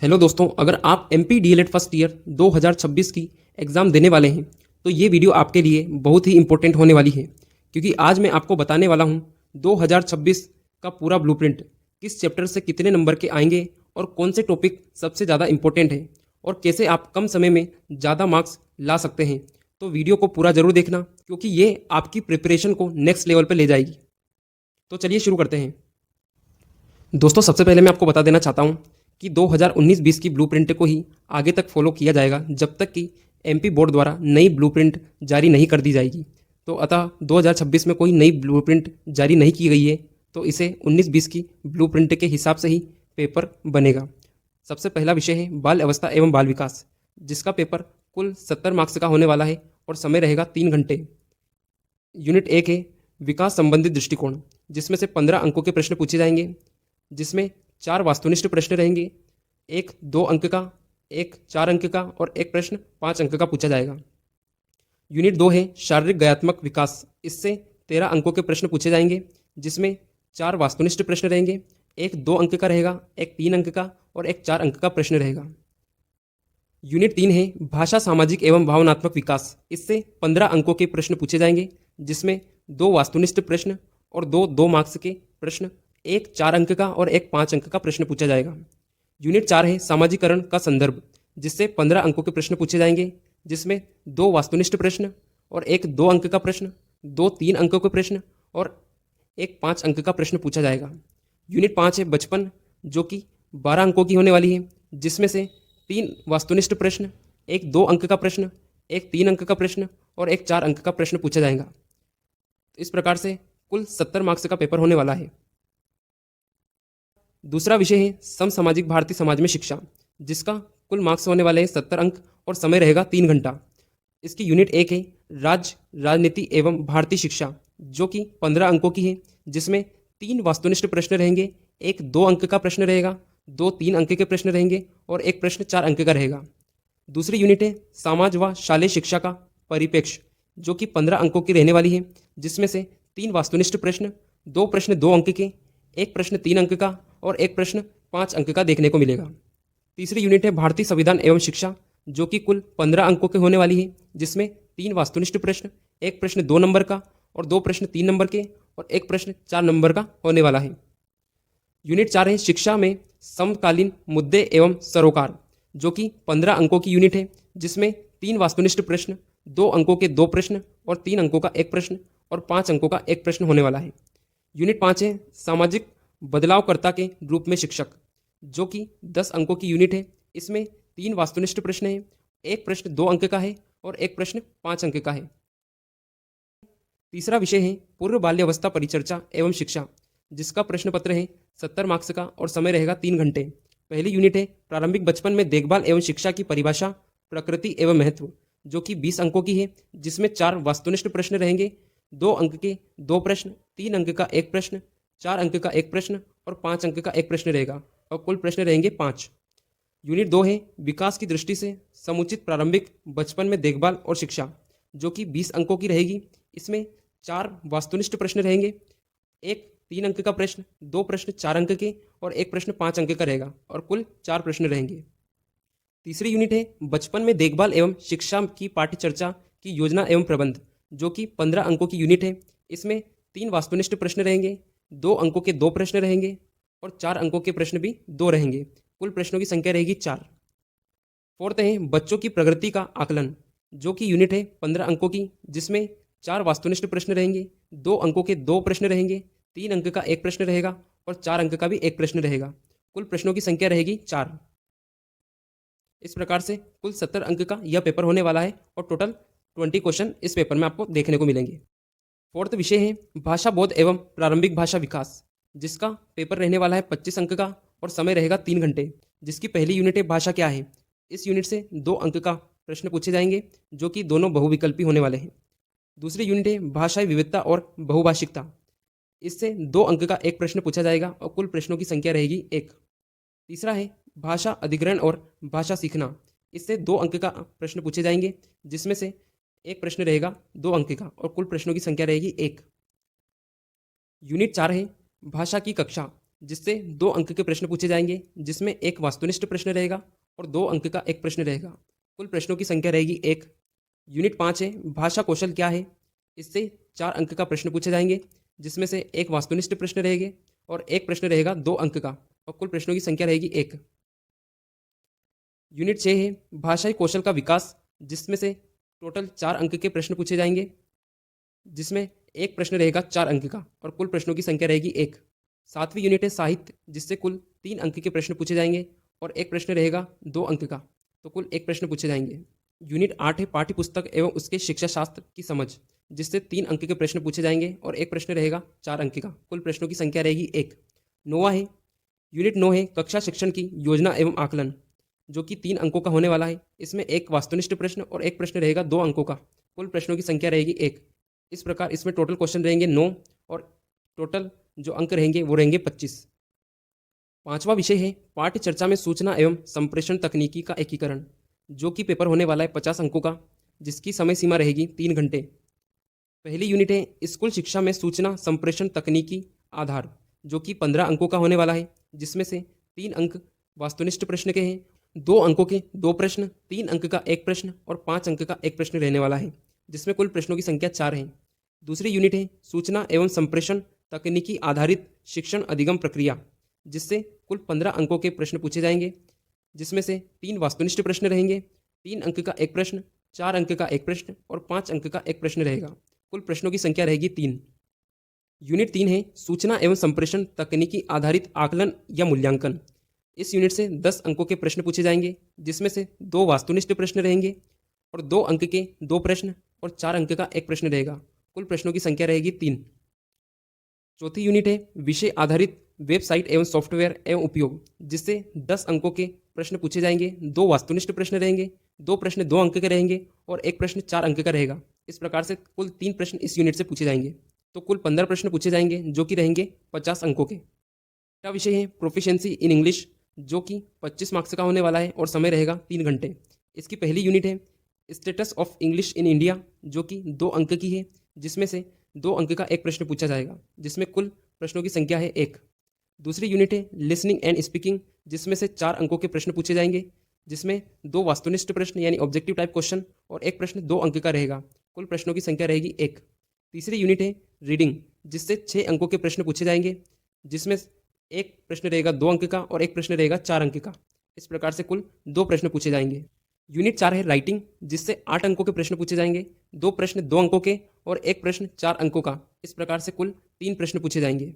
Hello दोस्तों, अगर आप एमपी डीएलएड फर्स्ट ईयर 2026 की एग्ज़ाम देने वाले हैं तो ये वीडियो आपके लिए बहुत ही इम्पोर्टेंट होने वाली है, क्योंकि आज मैं आपको बताने वाला हूँ 2026 का पूरा ब्लूप्रिंट किस चैप्टर से कितने नंबर के आएंगे और कौन से टॉपिक सबसे ज़्यादा इम्पोर्टेंट है और कैसे आप कम समय में ज़्यादा मार्क्स ला सकते हैं। तो वीडियो को पूरा ज़रूर देखना, क्योंकि ये आपकी प्रिपरेशन को नेक्स्ट लेवल पर ले जाएगी। तो चलिए शुरू करते हैं। दोस्तों, सबसे पहले मैं आपको बता देना चाहता हूँ कि 2019-20 की ब्लूप्रिंट को ही आगे तक फॉलो किया जाएगा, जब तक कि एमपी बोर्ड द्वारा नई ब्लूप्रिंट जारी नहीं कर दी जाएगी। तो अतः 2026 में कोई नई ब्लूप्रिंट जारी नहीं की गई है, तो इसे 19-20 की ब्लूप्रिंट के हिसाब से ही पेपर बनेगा। सबसे पहला विषय है बाल अवस्था एवं बाल विकास, जिसका पेपर कुल 70 मार्क्स का होने वाला है और समय रहेगा 3 घंटे। यूनिट 1 है विकास संबंधित दृष्टिकोण, जिसमें से 15 अंकों के प्रश्न पूछे जाएंगे, जिसमें 4 वास्तुनिष्ठ प्रश्न रहेंगे, एक 2 अंक का, एक 4 अंक का और एक प्रश्न 5 अंक का पूछा जाएगा। यूनिट 2 है शारीरिक गयात्मक विकास, इससे 13 अंकों के प्रश्न पूछे जाएंगे, जिसमें 4 वास्तुनिष्ठ प्रश्न रहेंगे, एक 2 अंक का रहेगा, एक 3 अंक का और एक 4 अंक का प्रश्न रहेगा। यूनिट 3 है भाषा सामाजिक एवं भावनात्मक विकास, इससे 15 अंकों के प्रश्न पूछे जाएंगे, जिसमें 2 वास्तुनिष्ठ प्रश्न और 2 मार्क्स के प्रश्न, एक 4 अंक का और एक 5 अंक का प्रश्न पूछा जाएगा। यूनिट 4 है सामाजिकरण का संदर्भ, जिससे 15 अंकों के प्रश्न पूछे जाएंगे, जिसमें 2 वास्तुनिष्ठ प्रश्न और एक 2 अंक का प्रश्न, 2 3 अंकों के प्रश्न और एक 5 अंक का प्रश्न पूछा जाएगा। यूनिट 5 है बचपन, जो कि 12 अंकों की होने वाली है, जिसमें से 3 वास्तुनिष्ठ प्रश्न, एक 2 अंक का प्रश्न, एक 3 अंक का प्रश्न और एक 4 अंक का प्रश्न पूछा जाएगा। इस प्रकार से कुल 70 मार्क्स का पेपर होने वाला है। दूसरा विषय है समसामाजिक भारतीय समाज में शिक्षा, जिसका कुल मार्क्स होने वाले हैं 70 अंक और समय रहेगा 3 घंटा। इसकी यूनिट 1 है राजनीति एवं भारतीय शिक्षा, जो कि 15 अंकों की है, जिसमें 3 वास्तुनिष्ठ प्रश्न रहेंगे, एक 2 अंक का प्रश्न रहेगा, 2 3 अंक के प्रश्न रहेंगे और एक प्रश्न 4 अंक का रहेगा। दूसरी यूनिट है समाज व शालेय शिक्षा का परिप्रेक्ष्य, जो कि 15 अंकों की रहने वाली है, जिसमें से 3 वास्तुनिष्ठ प्रश्न, 2 प्रश्न 2 अंक के, एक प्रश्न 3 अंक का और एक प्रश्न 5 अंक का देखने को मिलेगा। तीसरी यूनिट है भारतीय संविधान एवं शिक्षा, जो कि कुल 15 अंकों की होने वाली है, जिसमें 3 वास्तुनिष्ठ प्रश्न, एक प्रश्न 2 नंबर का और 2 प्रश्न 3 नंबर के और एक प्रश्न 4 नंबर का होने वाला है। यूनिट 4 है शिक्षा में समकालीन मुद्दे एवं सरोकार, जो कि 15 अंकों की यूनिट है, जिसमें 3 वास्तुनिष्ठ प्रश्न, 2 अंकों के 2 प्रश्न और 3 अंकों का एक प्रश्न और 5 अंकों का एक प्रश्न होने वाला है। यूनिट 5 है सामाजिक बदलावकर्ता के रूप में शिक्षक, जो कि 10 अंकों की यूनिट है। इसमें 3 वास्तुनिष्ठ प्रश्न हैं, एक प्रश्न 2 अंक का है और एक प्रश्न 5 अंक का है। तीसरा विषय है पूर्व बाल्यावस्था परिचर्चा एवं शिक्षा, जिसका प्रश्न पत्र है 70 मार्क्स का और समय रहेगा 3 घंटे। पहली यूनिट है प्रारंभिक बचपन में देखभाल एवं शिक्षा की परिभाषा, प्रकृति एवं महत्व, जो कि 20 अंकों की है, जिसमें 4 वास्तुनिष्ठ प्रश्न रहेंगे, 2 अंक के 2 प्रश्न, 3 अंक का एक प्रश्न, 4 अंक का एक प्रश्न और 5 अंक का एक प्रश्न रहेगा और कुल प्रश्न रहेंगे 5। यूनिट 2 है विकास की दृष्टि से समुचित प्रारंभिक बचपन में देखभाल और शिक्षा, जो कि 20 अंकों की रहेगी। इसमें 4 वास्तुनिष्ठ प्रश्न रहेंगे, एक 3 अंक का प्रश्न, 2 प्रश्न 4 अंक के और एक प्रश्न 5 अंक का रहेगा और कुल 4 प्रश्न रहेंगे। तीसरी यूनिट है बचपन में देखभाल एवं शिक्षा की पाठ्यचर्चा की योजना एवं प्रबंध, जो कि 15 अंकों की यूनिट है। इसमें 3 वास्तुनिष्ठ प्रश्न रहेंगे, 2 अंकों के 2 प्रश्न रहेंगे और 4 अंकों के प्रश्न भी 2 रहेंगे। कुल प्रश्नों की संख्या रहेगी 4। फोर्थ है बच्चों की प्रगति का आकलन, जो कि यूनिट है 15 अंकों की, जिसमें 4 वास्तुनिष्ठ प्रश्न रहेंगे, 2 अंकों के 2 प्रश्न रहेंगे, 3 अंक का एक प्रश्न रहेगा और 4 अंक का भी एक प्रश्न रहेगा। कुल प्रश्नों की संख्या रहेगी 4। इस प्रकार से कुल 70 अंक का यह पेपर होने वाला है और टोटल 20 क्वेश्चन इस पेपर में आपको देखने को मिलेंगे। फोर्थ विषय है भाषा बोध एवं प्रारंभिक भाषा विकास, जिसका पेपर रहने वाला है 25 अंक का और समय रहेगा 3 घंटे। जिसकी पहली यूनिट है भाषा क्या है। इस यूनिट से 2 अंक का प्रश्न पूछे जाएंगे, जो कि दोनों बहुविकल्पी होने वाले हैं। दूसरी यूनिट है भाषाई विविधता और बहुभाषिकता, इससे 2 अंक का एक प्रश्न पूछा जाएगा और कुल प्रश्नों की संख्या रहेगी 1। तीसरा है भाषा अधिग्रहण और भाषा सीखना, इससे 2 अंक का प्रश्न पूछे जाएंगे, जिसमें से एक प्रश्न रहेगा 2 अंक का और कुल प्रश्नों की संख्या रहेगी 1। यूनिट 4 है भाषा की कक्षा, जिससे 2 अंक के प्रश्न पूछे जाएंगे, जिसमें एक वास्तुनिष्ठ प्रश्न रहेगा और 2 अंक का एक प्रश्न रहेगा। कुल प्रश्नों की संख्या रहेगी 1। यूनिट 5 है भाषा कौशल क्या है। इससे 4 अंक का प्रश्न पूछे जाएंगे, जिसमें से एक वास्तुनिष्ठ प्रश्न रहेंगे और एक प्रश्न रहेगा 2 अंक का, और कुल प्रश्नों की संख्या रहेगी 1। यूनिट 6 है भाषाई कौशल का विकास, जिसमें से टोटल 4 अंक के प्रश्न पूछे जाएंगे, जिसमें एक प्रश्न रहेगा 4 अंक का और कुल प्रश्नों की संख्या रहेगी 1। 7वीं यूनिट है साहित्य, जिससे कुल 3 अंक के प्रश्न पूछे जाएंगे और एक प्रश्न रहेगा 2 अंक का, तो कुल एक प्रश्न पूछे जाएंगे। यूनिट 8 है पाठ्य पुस्तक एवं उसके शिक्षा शास्त्र की समझ, जिससे 3 अंक के प्रश्न पूछे जाएंगे और एक प्रश्न रहेगा 4 अंक का, कुल प्रश्नों की संख्या रहेगी 1। 9वां है यूनिट 9 है कक्षा शिक्षण की योजना एवं आकलन, जो कि 3 अंकों का होने वाला है। इसमें एक वास्तुनिष्ठ प्रश्न और एक प्रश्न रहेगा 2 अंकों का, कुल प्रश्नों की संख्या रहेगी 1। इस प्रकार इसमें टोटल क्वेश्चन रहेंगे 9 और टोटल जो अंक रहेंगे वो रहेंगे 25। 5वां विषय है पाठ्य चर्चा में सूचना एवं संप्रेषण तकनीकी का एकीकरण, जो कि पेपर होने वाला है 50 अंकों का, जिसकी समय सीमा रहेगी 3 घंटे। पहली यूनिट है स्कूल शिक्षा में सूचना संप्रेषण तकनीकी आधार, जो कि 15 अंकों का होने वाला है, जिसमें से 3 अंक वास्तुनिष्ठ प्रश्न के हैं, 2 अंकों के 2 प्रश्न, 3 अंक का एक प्रश्न और 5 अंक का एक प्रश्न रहने वाला है, जिसमें कुल प्रश्नों की संख्या 4 है। दूसरी यूनिट है सूचना एवं संप्रेषण तकनीकी आधारित शिक्षण अधिगम प्रक्रिया, जिससे कुल 15 अंकों के प्रश्न पूछे जाएंगे, जिसमें से 3 वास्तुनिष्ठ प्रश्न रहेंगे, 3 अंक का एक प्रश्न, 4 अंक का एक प्रश्न और 5 अंक का एक प्रश्न रहेगा। कुल प्रश्नों की संख्या रहेगी 3। यूनिट 3 है सूचना एवं संप्रेषण तकनीकी आधारित आकलन या मूल्यांकन। इस यूनिट से 10 अंकों के प्रश्न पूछे जाएंगे, जिसमें से 2 वास्तुनिष्ठ प्रश्न रहेंगे और 2 अंक के 2 प्रश्न और 4 अंक का एक प्रश्न रहेगा। कुल प्रश्नों की संख्या रहेगी 3। चौथी यूनिट है विषय आधारित वेबसाइट एवं सॉफ्टवेयर एवं उपयोग, जिससे 10 अंकों के प्रश्न पूछे जाएंगे, 2 वास्तुनिष्ठ प्रश्न रहेंगे, 2 प्रश्न 2 अंक के रहेंगे और एक प्रश्न 4 अंक का रहेगा। इस प्रकार से कुल 3 प्रश्न इस यूनिट से पूछे जाएंगे, तो कुल 15 प्रश्न पूछे जाएंगे, जो कि रहेंगे 50 अंकों के। अगला विषय है प्रोफिशिएंसी इन इंग्लिश, जो कि 25 मार्क्स का होने वाला है और समय रहेगा 3 घंटे। इसकी पहली यूनिट है status of English in India, जो कि 2 अंक की है, जिसमें से 2 अंक का एक प्रश्न पूछा जाएगा, जिसमें कुल प्रश्नों की संख्या है 1। दूसरी यूनिट है लिसनिंग एंड स्पीकिंग, जिसमें से 4 अंकों के प्रश्न पूछे जाएंगे, जिसमें 2 वास्तुनिष्ठ प्रश्न यानी ऑब्जेक्टिव टाइप क्वेश्चन और एक प्रश्न 2 अंक का रहेगा। कुल प्रश्नों की संख्या रहेगी 1। तीसरी यूनिट है रीडिंग, जिससे 6 अंकों के प्रश्न पूछे जाएंगे, जिसमें एक प्रश्न रहेगा 2 अंक का और एक प्रश्न रहेगा 4 अंक का। इस प्रकार से कुल 2 प्रश्न पूछे जाएंगे। यूनिट 4 है राइटिंग, जिससे 8 अंकों के प्रश्न पूछे जाएंगे, 2 प्रश्न 2 अंकों के और एक प्रश्न 4 अंकों का। इस प्रकार से कुल 3 प्रश्न पूछे जाएंगे।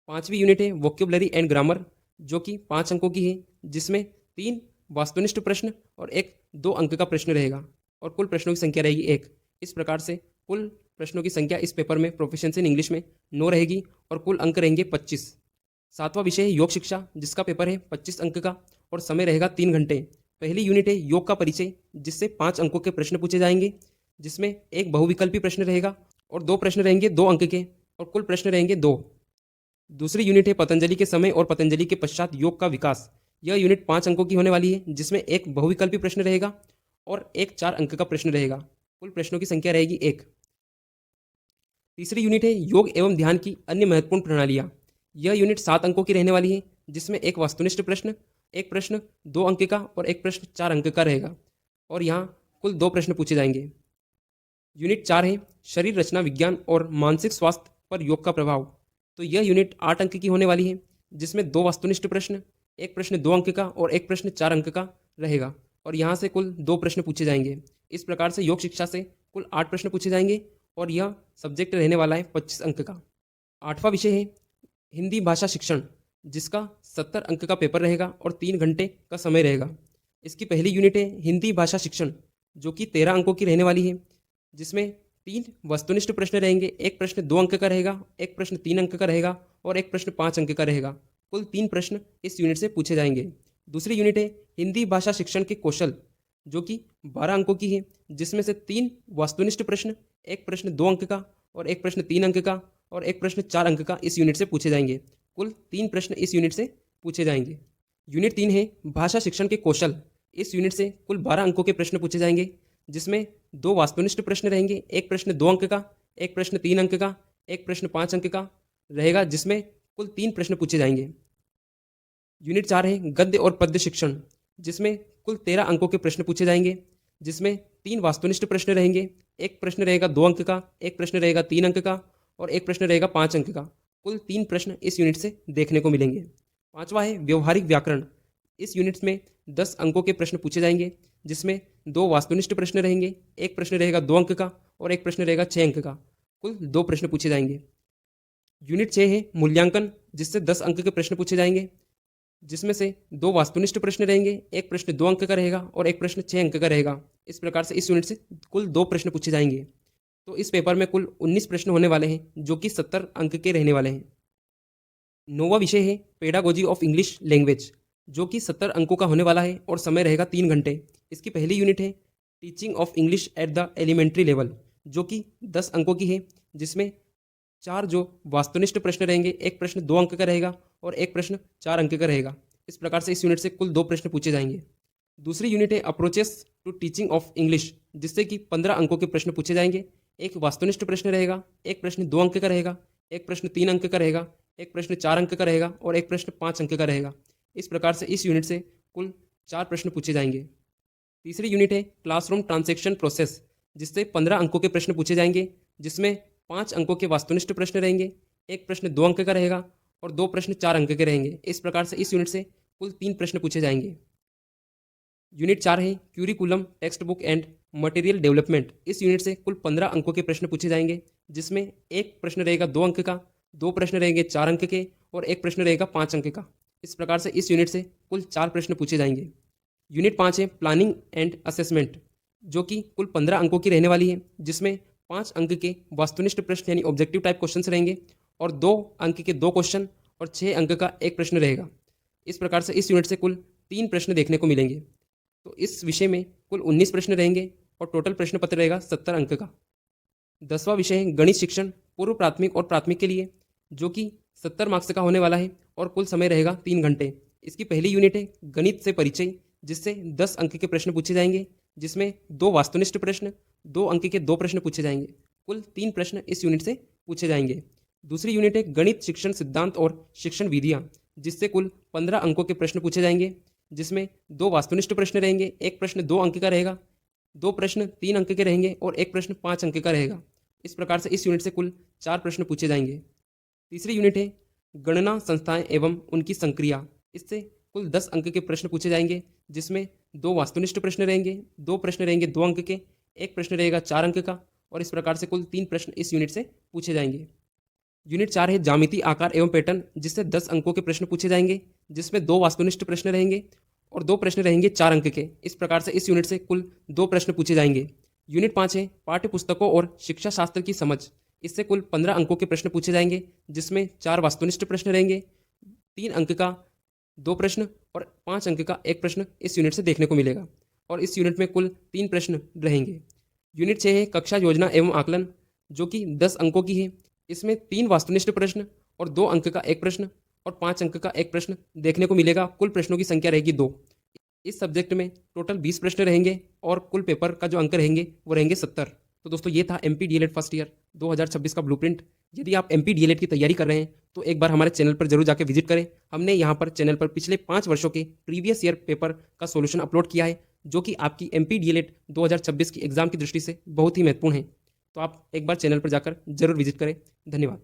5वीं यूनिट है वोकेबुलरी एंड ग्रामर, जो कि 5 अंकों की है, जिसमें 3 वास्तुनिष्ठ प्रश्न और एक 2 अंक का प्रश्न रहेगा और कुल प्रश्नों की संख्या रहेगी 1। इस प्रकार से कुल प्रश्नों की संख्या इस पेपर में प्रोफिशिएंसी इन इंग्लिश में 9 रहेगी और कुल अंक रहेंगे 25। 7वां विषय है योग शिक्षा, जिसका पेपर है 25 अंक का और समय रहेगा 3 घंटे। पहली यूनिट है योग का परिचय, जिससे 5 अंकों के प्रश्न पूछे जाएंगे, जिसमें एक बहुविकल्पी प्रश्न रहेगा और 2 प्रश्न रहेंगे 2 अंक के और कुल प्रश्न रहेंगे 2। दूसरी यूनिट है पतंजलि के समय और पतंजलि के पश्चात योग का विकास। यह यूनिट 5 अंकों की होने वाली है, जिसमें एक बहुविकल्पी प्रश्न रहेगा और एक 4 अंक का प्रश्न रहेगा। कुल प्रश्नों की संख्या रहेगी 1। तीसरी यूनिट है योग एवं ध्यान की अन्य महत्वपूर्ण प्रणालियाँ। यह यूनिट 7 अंकों की रहने वाली है, जिसमें एक वस्तुनिष्ठ प्रश्न, एक प्रश्न 2 अंक का और एक प्रश्न 4 अंक का रहेगा और यहाँ कुल 2 प्रश्न पूछे जाएंगे। यूनिट 4 है शरीर रचना विज्ञान और मानसिक स्वास्थ्य पर योग का प्रभाव। तो यह यूनिट 8 अंक की होने वाली है, जिसमें 2 वस्तुनिष्ठ प्रश्न, एक प्रश्न 2 अंक का और एक प्रश्न 4 अंक का रहेगा और यहाँ से कुल 2 प्रश्न पूछे जाएंगे। इस प्रकार से योग शिक्षा से कुल 8 प्रश्न पूछे जाएंगे और यह सब्जेक्ट रहने वाला है 25 अंक का। 8वां विषय है हिंदी भाषा शिक्षण, जिसका 70 अंक का पेपर रहेगा और 3 घंटे का समय रहेगा। इसकी पहली यूनिट है हिंदी भाषा शिक्षण, जो कि 13 अंकों की रहने वाली है, जिसमें 3 वस्तुनिष्ठ प्रश्न रहेंगे, एक प्रश्न 2 अंक का रहेगा, एक प्रश्न 3 अंक का रहेगा और एक प्रश्न 5 अंक का रहेगा। कुल 3 प्रश्न इस यूनिट से पूछे जाएंगे। दूसरी यूनिट है हिंदी भाषा शिक्षण के कौशल, जो कि 12 अंकों की है, जिसमें से 3 वस्तुनिष्ठ प्रश्न, एक प्रश्न 2 अंक का और एक प्रश्न 3 अंक का और एक प्रश्न 4 अंक का इस यूनिट से पूछे जाएंगे। कुल 3 प्रश्न इस यूनिट से पूछे जाएंगे। यूनिट 3 है भाषा शिक्षण के कौशल। इस यूनिट से कुल 12 अंकों के प्रश्न पूछे जाएंगे, जिसमें 2 वास्तुनिष्ठ प्रश्न रहेंगे, एक प्रश्न 2 अंक का, एक प्रश्न 3 अंक का, एक प्रश्न 5 अंक का रहेगा, जिसमें कुल 3 प्रश्न पूछे जाएंगे। यूनिट 4 है गद्य और पद्य शिक्षण, जिसमें कुल 13 अंकों के प्रश्न पूछे जाएंगे, जिसमें 3 वास्तुनिष्ठ प्रश्न रहेंगे, एक प्रश्न रहेगा 2 अंक का, एक प्रश्न रहेगा 3 अंक का और एक प्रश्न रहेगा 5 अंक का। कुल 3 प्रश्न इस यूनिट से देखने को मिलेंगे। पांचवा है व्यवहारिक व्याकरण। इस यूनिट में 10 अंकों के प्रश्न पूछे जाएंगे, जिसमें 2 वास्तुनिष्ठ प्रश्न रहेंगे, एक प्रश्न रहेगा 2 अंक का और एक प्रश्न रहेगा 6 अंक का। कुल 2 प्रश्न पूछे जाएंगे। यूनिट 6 है मूल्यांकन, जिससे 10 अंक के प्रश्न पूछे जाएंगे, जिसमें से 2 वास्तुनिष्ठ प्रश्न रहेंगे, एक प्रश्न 2 अंक का रहेगा और एक प्रश्न 6 अंक का रहेगा। इस प्रकार से इस यूनिट से कुल 2 प्रश्न पूछे जाएंगे। तो इस पेपर में कुल 19 प्रश्न होने वाले हैं, जो कि 70 अंक के रहने वाले हैं। नौवा विषय है पेडागोजी ऑफ इंग्लिश लैंग्वेज, जो कि 70 अंकों का होने वाला है और समय रहेगा 3 घंटे। इसकी पहली यूनिट है teaching of English at the elementary level, जो कि 10 अंकों की है, जिसमें 4 जो वास्तुनिष्ठ प्रश्न रहेंगे, एक प्रश्न 2 अंक का रहेगा और एक प्रश्न 4 अंक का रहेगा। इस प्रकार से इस यूनिट से कुल 2 प्रश्न पूछे जाएंगे। दूसरी यूनिट है approaches to teaching of English, जिससे कि 15 अंकों के प्रश्न पूछे जाएंगे, एक वास्तुनिष्ठ प्रश्न रहेगा, एक प्रश्न 2 अंक का रहेगा, एक प्रश्न 3 अंक का रहेगा, एक प्रश्न 4 अंक का रहेगा और एक प्रश्न 5 अंक का रहेगा। इस प्रकार से इस यूनिट से कुल 4 प्रश्न पूछे जाएंगे। तीसरी यूनिट है क्लासरूम ट्रांजैक्शन प्रोसेस, जिससे 15 अंकों के प्रश्न पूछे जाएंगे, जिसमें 5 अंकों के वास्तुनिष्ठ प्रश्न रहेंगे, एक प्रश्न 2 अंक का रहेगा और 2 प्रश्न 4 अंक के रहेंगे। इस प्रकार से इस यूनिट से कुल 3 प्रश्न पूछे जाएंगे। यूनिट 4 है curriculum text book and material development. इस यूनिट से कुल 15 अंकों के प्रश्न पूछे जाएंगे, जिसमें एक प्रश्न रहेगा 2 अंक का, 2 प्रश्न रहेंगे 4 अंक के और एक प्रश्न रहेगा 5 अंक का। इस प्रकार से इस यूनिट से कुल 4 प्रश्न पूछे जाएंगे। यूनिट 5 है प्लानिंग एंड असेसमेंट, जो कि कुल 15 अंकों की रहने वाली है, जिसमें 5 अंक के वास्तुनिष्ठ प्रश्न यानी ऑब्जेक्टिव टाइप क्वेश्चन रहेंगे और 2 अंक के 2 क्वेश्चन और 6 अंक का एक प्रश्न रहेगा। इस प्रकार से इस यूनिट से कुल 3 प्रश्न देखने को मिलेंगे। तो इस विषय में कुल 19 प्रश्न रहेंगे और टोटल प्रश्न पत्र रहेगा 70 अंक का। 10वां विषय है गणित शिक्षण पूर्व प्राथमिक और प्राथमिक के लिए, जो कि 70 मार्क्स का होने वाला है और कुल समय रहेगा 3 घंटे। इसकी पहली यूनिट है गणित से परिचय, जिससे 10 अंक के प्रश्न पूछे जाएंगे, जिसमें 2 वास्तुनिष्ठ प्रश्न, 2 अंक के 2 प्रश्न पूछे जाएंगे। कुल 3 प्रश्न इस यूनिट से पूछे जाएंगे। दूसरी यूनिट है गणित शिक्षण सिद्धांत और शिक्षण विधियां, जिससे कुल 15 अंकों के प्रश्न पूछे जाएंगे, जिसमें 2 वास्तुनिष्ठ प्रश्न रहेंगे, एक प्रश्न 2 अंक का रहेगा, 2 प्रश्न 3 अंक के रहेंगे और एक प्रश्न 5 अंक का रहेगा। इस प्रकार से इस यूनिट से कुल 4 प्रश्न पूछे जाएंगे। तीसरी यूनिट है गणना संस्थाएं एवं उनकी संक्रिया। इससे कुल 10 अंक के प्रश्न पूछे जाएंगे, जिसमें 2 वास्तुनिष्ठ प्रश्न रहेंगे, 2 प्रश्न रहेंगे 2 अंक के, एक प्रश्न रहेगा 4 अंक का और इस प्रकार से कुल 3 प्रश्न इस यूनिट से पूछे जाएंगे। यूनिट 4 है ज्यामिति आकार एवं पैटर्न, जिससे 10 अंकों के प्रश्न पूछे जाएंगे, जिसमें 2 वास्तुनिष्ठ प्रश्न रहेंगे और 2 प्रश्न रहेंगे 4 अंक के। इस प्रकार से इस यूनिट से कुल 2 प्रश्न पूछे जाएंगे। यूनिट 5 है पाठ्य पुस्तकों और शिक्षा शास्त्र की समझ। इससे कुल 15 अंकों के प्रश्न पूछे जाएंगे, जिसमें 4 वास्तुनिष्ठ प्रश्न रहेंगे, 3 अंक का 2 प्रश्न और 5 अंक का एक प्रश्न इस यूनिट से देखने को मिलेगा और इस यूनिट में कुल 3 प्रश्न रहेंगे। यूनिट 6 है कक्षा योजना एवं आकलन, जो कि 10 अंकों की है। इसमें 3 वास्तुनिष्ठ प्रश्न और 2 अंक का एक प्रश्न और 5 अंक का एक प्रश्न देखने को मिलेगा। कुल प्रश्नों की संख्या रहेगी 2। इस सब्जेक्ट में टोटल 20 प्रश्न रहेंगे और कुल पेपर का जो अंक रहेंगे वो रहेंगे 70। तो दोस्तों ये था MP DLED फर्स्ट ईयर 2026 का ब्लूप्रिंट। यदि आप MP DLED की तैयारी कर रहे हैं तो एक बार हमारे चैनल पर जरूर जाकर विजिट करें। हमने यहाँ पर चैनल पर पिछले 5 वर्षों के प्रीवियस ईयर पेपर का सॉल्यूशन अपलोड किया है, जो कि आपकी MP DLED 2026 की एग्जाम की दृष्टि से बहुत ही महत्वपूर्ण है। तो आप एक बार चैनल पर जाकर जरूर विजिट करें। धन्यवाद।